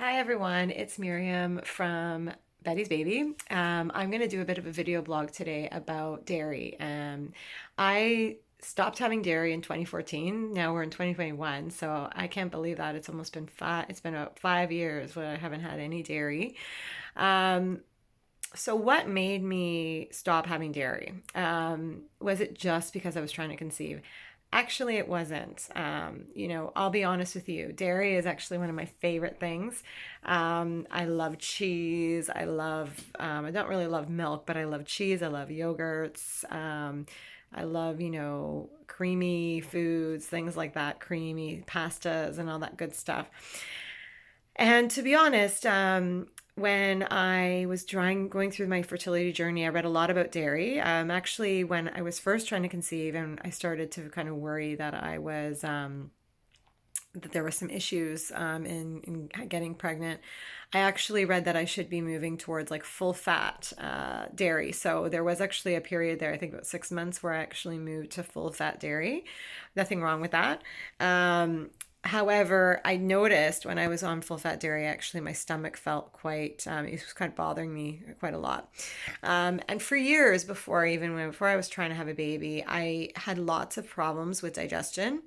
Hi everyone, it's Miriam from Betty's Baby. I'm going to do a bit of a video blog today about dairy. I stopped having dairy in 2014. Now we're in 2021, so I can't believe that it's almost been five. It's been about 5 years where I haven't had any dairy. Um, so what made me stop having dairy? Was it just because I was trying to conceive? Actually, it wasn't. I'll be honest with you. Dairy is actually one of my favorite things. I love cheese. I don't really love milk, but I love cheese. I love yogurts. I love, creamy foods, things like that, creamy pastas and all that good stuff. And to be honest, when I was going through my fertility journey, I read a lot about dairy. Actually, when I was first trying to conceive, and I started to kind of worry that that there were some issues in getting pregnant. I actually read that I should be moving towards like full fat dairy. So there was actually a period there, I think about 6 months, where I actually moved to full fat dairy. Nothing wrong with that. However, I noticed when I was on full fat dairy, actually, my stomach felt it was kind of bothering me quite a lot. And for years before I was trying to have a baby, I had lots of problems with digestion.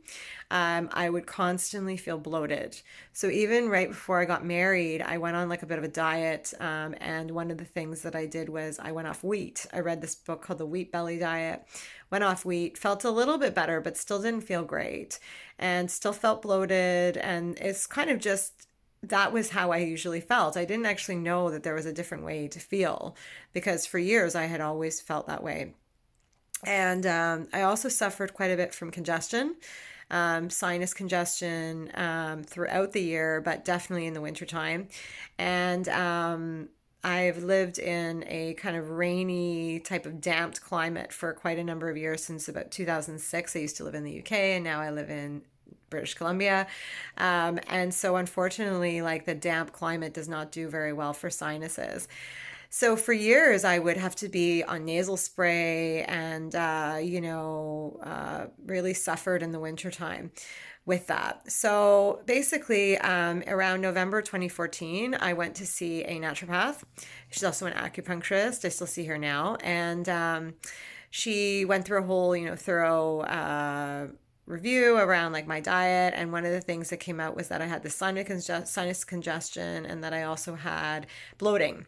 I would constantly feel bloated. So even right before I got married, I went on like a bit of a diet. And one of the things that I did was I went off wheat. I read this book called The Wheat Belly Diet, went off wheat, felt a little bit better, but still didn't feel great and still felt bloated. And it's kind of just that was how I usually felt. I didn't actually know that there was a different way to feel because for years I had always felt that way. And I also suffered quite a bit from congestion, sinus congestion throughout the year, but definitely in the wintertime. And I've lived in a kind of rainy type of damped climate for quite a number of years since about 2006. I used to live in the UK and now I live in British Columbia. And so, unfortunately, like the damp climate does not do very well for sinuses. So for years, I would have to be on nasal spray and, really suffered in the wintertime with that. So basically, around November 2014, I went to see a naturopath. She's also an acupuncturist. I still see her now. And she went through a whole, thorough review around like my diet, and one of the things that came out was that I had the sinus congestion and that I also had bloating.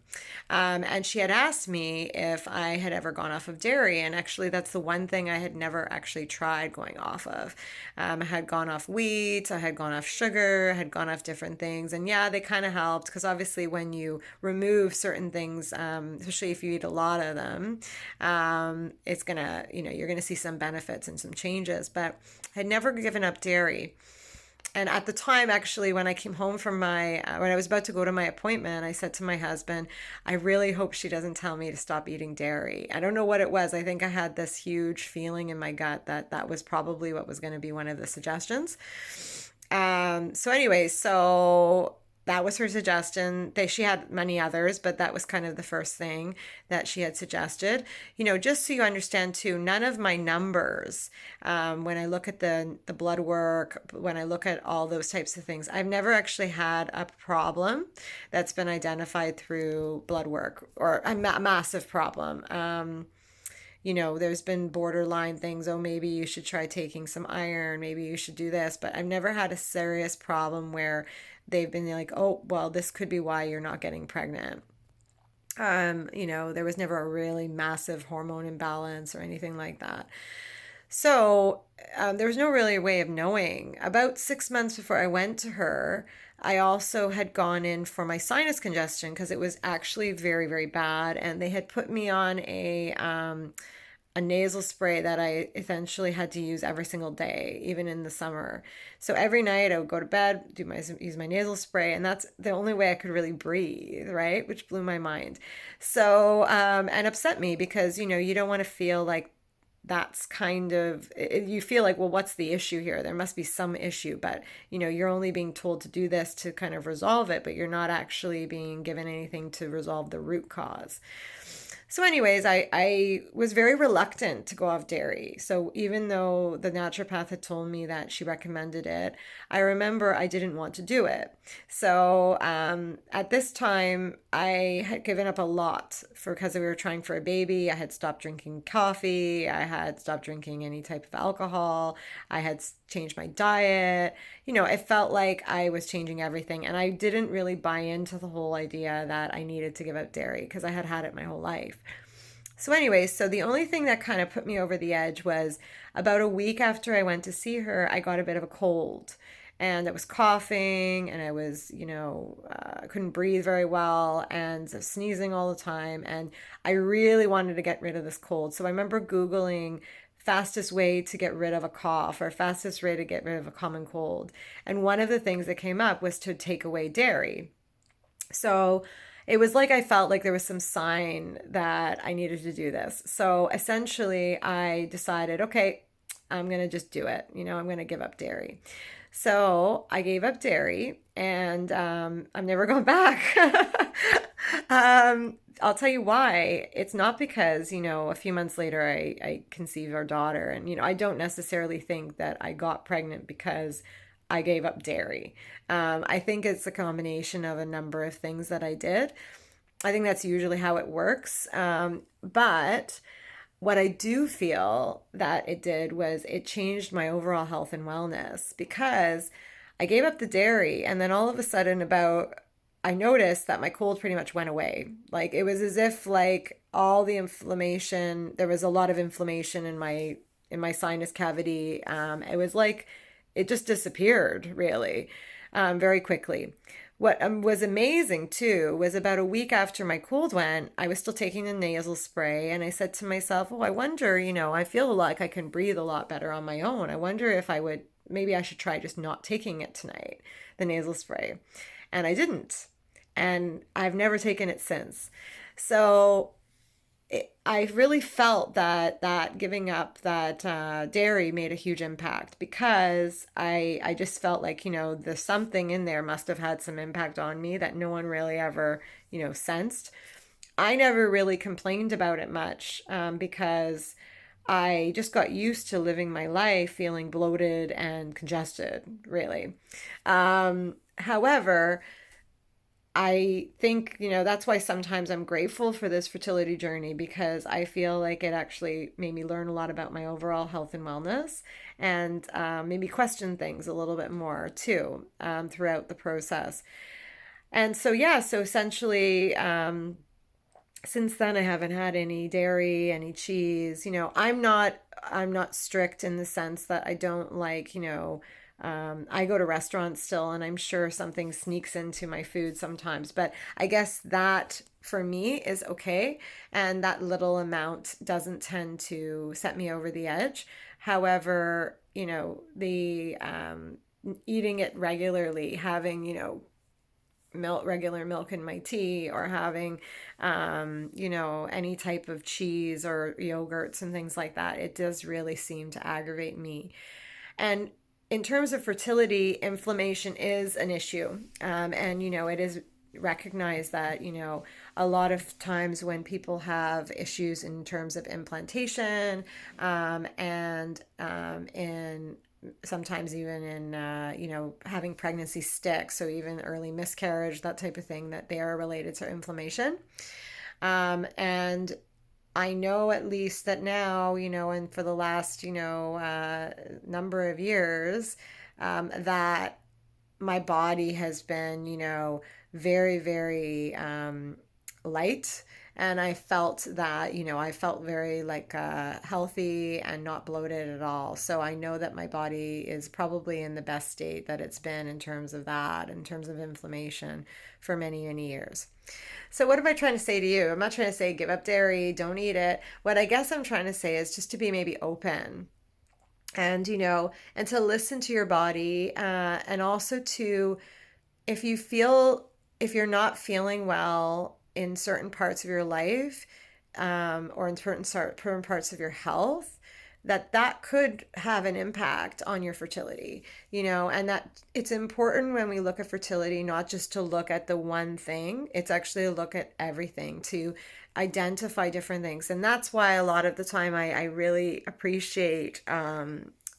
And she had asked me if I had ever gone off of dairy, and actually that's the one thing I had never actually tried going off of. I had gone off wheat, I had gone off sugar, I had gone off different things, and yeah, they kind of helped because obviously when you remove certain things, especially if you eat a lot of them, it's gonna, you're gonna see some benefits and some changes. But I had never given up dairy. And at the time, actually, when I came home from when I was about to go to my appointment, I said to my husband, I really hope she doesn't tell me to stop eating dairy. I don't know what it was. I think I had this huge feeling in my gut that that was probably what was going to be one of the suggestions. So that was her suggestion. She had many others, but that was kind of the first thing that she had suggested. Just so you understand too, none of my numbers, when I look at the blood work, when I look at all those types of things, I've never actually had a problem that's been identified through blood work or a massive problem. There's been borderline things. Oh, maybe you should try taking some iron. Maybe you should do this. But I've never had a serious problem where they've been like, oh, well, this could be why you're not getting pregnant. There was never a really massive hormone imbalance or anything like that. So there was no really way of knowing. About 6 months before I went to her, I also had gone in for my sinus congestion because it was actually very, very bad. And they had put me on a nasal spray that I essentially had to use every single day, even in the summer. So every night I would go to bed, use my nasal spray, and that's the only way I could really breathe, right? Which blew my mind. So and upset me because you don't want to feel like that's kind of you feel like, well, what's the issue here? There must be some issue, but you're only being told to do this to kind of resolve it, but you're not actually being given anything to resolve the root cause. So, anyways, I was very reluctant to go off dairy. So, even though the naturopath had told me that she recommended it, I remember I didn't want to do it. So, at this time, I had given up a lot for because we were trying for a baby. I had stopped drinking coffee. I had stopped drinking any type of alcohol. I had changed my diet. It felt like I was changing everything. And I didn't really buy into the whole idea that I needed to give up dairy because I had had it my whole life. So, anyways, so the only thing that kind of put me over the edge was about a week after I went to see her, I got a bit of a cold. And I was coughing, and I was, I couldn't breathe very well, and sneezing all the time. And I really wanted to get rid of this cold. So I remember Googling fastest way to get rid of a cough or fastest way to get rid of a common cold. And one of the things that came up was to take away dairy. So it was like I felt like there was some sign that I needed to do this. So essentially, I decided, okay, I'm going to just do it. I'm going to give up dairy. So I gave up dairy and I'm never going back. I'll tell you why. It's not because, a few months later I conceived our daughter. And, I don't necessarily think that I got pregnant because I gave up dairy. I think it's a combination of a number of things that I did. I think that's usually how it works. But what I do feel that it did was it changed my overall health and wellness because I gave up the dairy and then all of a sudden I noticed that my cold pretty much went away. Like it was as if like all the inflammation, there was a lot of inflammation in my sinus cavity. It was like it just disappeared really very quickly. What was amazing too was about a week after my cold went, I was still taking the nasal spray, and I said to myself, "Oh, I wonder, I feel like I can breathe a lot better on my own. I wonder if maybe I should try just not taking it tonight, the nasal spray." And I didn't. And I've never taken it since. So I really felt that giving up that dairy made a huge impact because I just felt like there's something in there must have had some impact on me that no one really ever sensed. I never really complained about it much because I just got used to living my life feeling bloated and congested, really. However, I think, that's why sometimes I'm grateful for this fertility journey because I feel like it actually made me learn a lot about my overall health and wellness and made me question things a little bit more too throughout the process. And so, yeah, so essentially, since then I haven't had any dairy, any cheese. I'm not strict in the sense that I don't like, I go to restaurants still and I'm sure something sneaks into my food sometimes, but I guess that for me is okay. And that little amount doesn't tend to set me over the edge. However, the eating it regularly, having, regular milk in my tea or having any type of cheese or yogurts and things like that, it does really seem to aggravate me. And in terms of fertility, inflammation is an issue, and it is recognized that a lot of times when people have issues in terms of implantation and in sometimes even in having pregnancy sticks, so even early miscarriage, that type of thing, that they are related to inflammation. And I know at least that now, and for the last number of years, that my body has been very, very light. And I felt that, I felt very like healthy and not bloated at all. So I know that my body is probably in the best state that it's been in terms of that, in terms of inflammation for many, many years. So what am I trying to say to you? I'm not trying to say give up dairy, don't eat it. What I guess I'm trying to say is just to be maybe open and, and to listen to your body and also to, if you feel, if you're not feeling well in certain parts of your life or in certain parts of your health, that could have an impact on your fertility, and that it's important when we look at fertility, not just to look at the one thing, it's actually to look at everything to identify different things. And that's why a lot of the time I really appreciate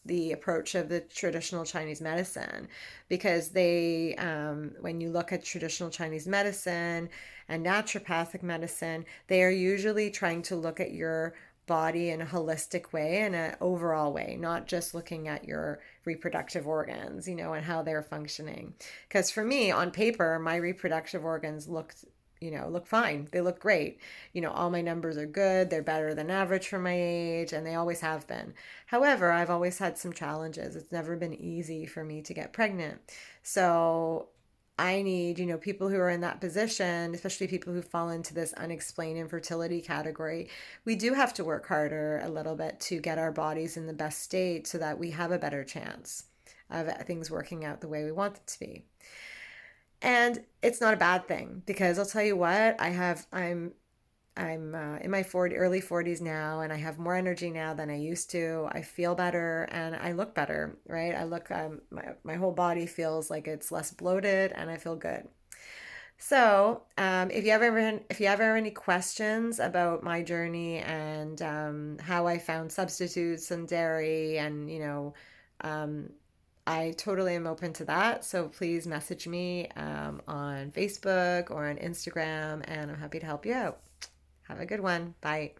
the approach of the traditional Chinese medicine, because when you look at traditional Chinese medicine and naturopathic medicine, they are usually trying to look at your body in a holistic way, in an overall way, not just looking at your reproductive organs, and how they're functioning. Because for me, on paper, my reproductive organs look fine. They look great. All my numbers are good. They're better than average for my age, and they always have been. However, I've always had some challenges. It's never been easy for me to get pregnant. So I need, people who are in that position, especially people who fall into this unexplained infertility category. We do have to work harder a little bit to get our bodies in the best state so that we have a better chance of things working out the way we want them to be. And it's not a bad thing, because I'll tell you what, I'm in my early 40s now, and I have more energy now than I used to. I feel better and I look better, right? My whole body feels like it's less bloated, and I feel good. So, if you ever have any questions about my journey and how I found substitutes and dairy, and um, I totally am open to that. So please message me on Facebook or on Instagram, and I'm happy to help you out. Have a good one. Bye.